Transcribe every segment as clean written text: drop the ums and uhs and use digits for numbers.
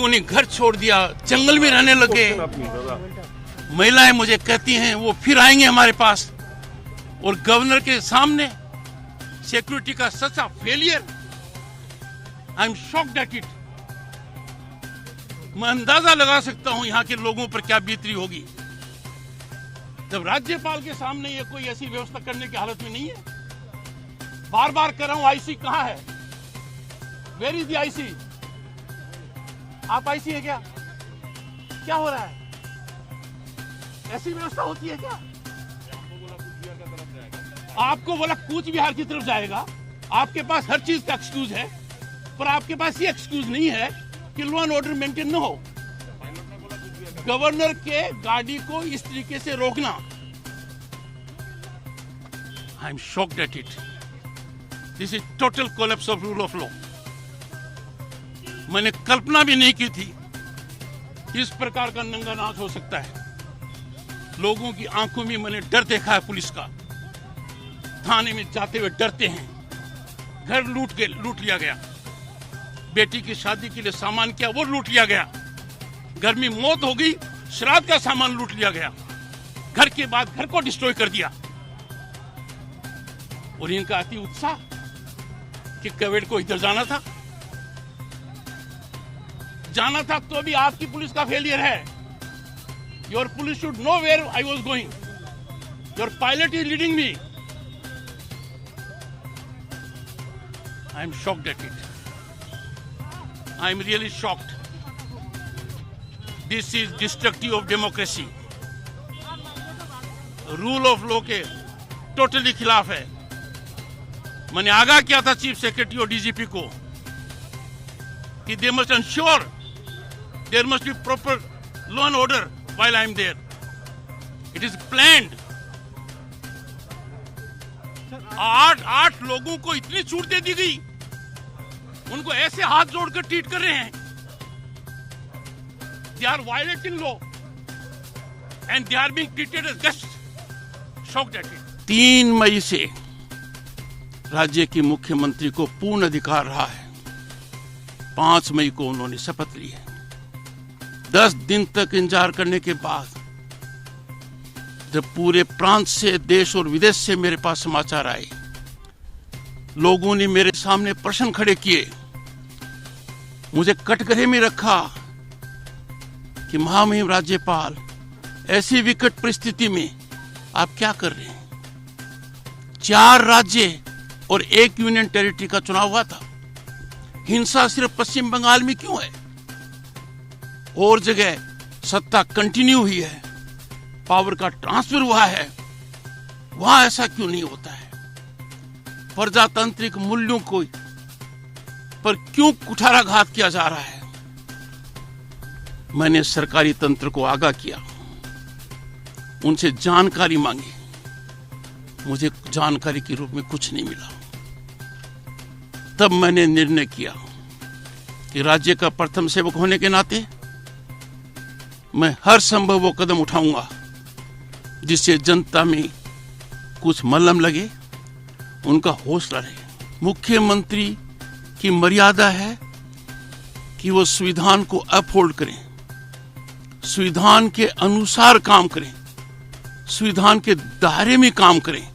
लड़कों ने घर छोड़ दिया, जंगल में रहने लगे। महिलाएं मुझे कहती हैं वो फिर आएंगे हमारे पास। और गवर्नर के सामने सिक्योरिटी का सच्चा failure, I am shocked at it. मैं अंदाजा लगा सकता हूं यहाँ के लोगों पर क्या बीतरी होगी जब राज्यपाल के सामने ये कोई ऐसी व्यवस्था करने की हालत में नहीं है। बार बार कर रहा हूं, आईसी कहां है? Where is the IC? आप आईसी है क्या? क्या हो रहा है? ऐसी व्यवस्था होती है क्या? आपको बोला कूच बिहार की तरफ जाएगा। आपके पास हर चीज का एक्सक्यूज है, पर आपके पास ये एक्सक्यूज नहीं है कि लॉ एंड ऑर्डर मेंटेन न हो। गवर्नर के गाड़ी को इस तरीके से रोकना, आई am shocked at it. This is total collapse of rule of law. मैंने कल्पना भी नहीं की थी इस प्रकार का नंगा नाच हो सकता है। लोगों की आंखों में मैंने डर देखा है। पुलिस का थाने में जाते हुए डरते हैं। घर लूट लिया गया। बेटी की शादी के लिए सामान किया, वो लूट लिया गया। घर में मौत हो गई, श्राद्ध का सामान लूट लिया गया। घर के बाद घर को डिस्ट्रॉय कर दिया। और इनका अति उत्साह कि कवेड़ को इधर जाना था तो भी आपकी पुलिस का फेलियर है। Your police should know where I was going. Your pilot is leading me. I am shocked at it. I am really shocked. This is destructive of democracy. Rule of law के totally खिलाफ है। मैंने आगाह किया था chief secretary और DGP को कि they must ensure there must be proper law and order while I am there. It is planned. आठ लोगों को इतनी छूट दे दी गई, उनको ऐसे हाथ जोड़कर ट्रीट कर रहे हैं। They are violating law and they are being treated as guests. Shocked at it. 3 मई से राज्य के मुख्यमंत्री को पूर्ण अधिकार रहा है। 5 मई को उन्होंने शपथ ली है। 10 दिन तक इंतजार करने के बाद जब पूरे प्रांत से, देश और विदेश से मेरे पास समाचार आए, लोगों ने मेरे सामने प्रश्न खड़े किए, मुझे कटघरे में रखा कि महामहिम राज्यपाल, ऐसी विकट परिस्थिति में आप क्या कर रहे हैं? 4 राज्य और 1 यूनियन टेरिटरी का चुनाव हुआ था। हिंसा सिर्फ पश्चिम बंगाल में क्यों है? और जगह सत्ता कंटिन्यू हुई है, पावर का ट्रांसफर हुआ है, वहां ऐसा क्यों नहीं होता है? प्रजातांत्रिक मूल्यों को पर क्यों कुठाराघात किया जा रहा है? मैंने सरकारी तंत्र को आगाह किया, उनसे जानकारी मांगी। मुझे जानकारी के रूप में कुछ नहीं मिला। तब मैंने निर्णय किया कि राज्य का प्रथम सेवक होने के नाते मैं हर संभव वो कदम उठाऊंगा जिससे जनता में कुछ मलम लगे, उनका हौसला रहे। मुख्यमंत्री की मर्यादा है कि वो संविधान को अपहोल्ड करें, संविधान के अनुसार काम करें, संविधान के दायरे में काम करें।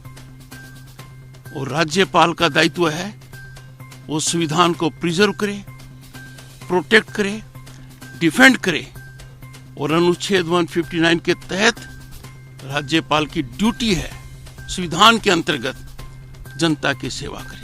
और राज्यपाल का दायित्व है वो संविधान को प्रिजर्व करे, प्रोटेक्ट करे, डिफेंड करे। और अनुच्छेद 159 के तहत राज्यपाल की ड्यूटी है संविधान के अंतर्गत जनता की सेवा करे।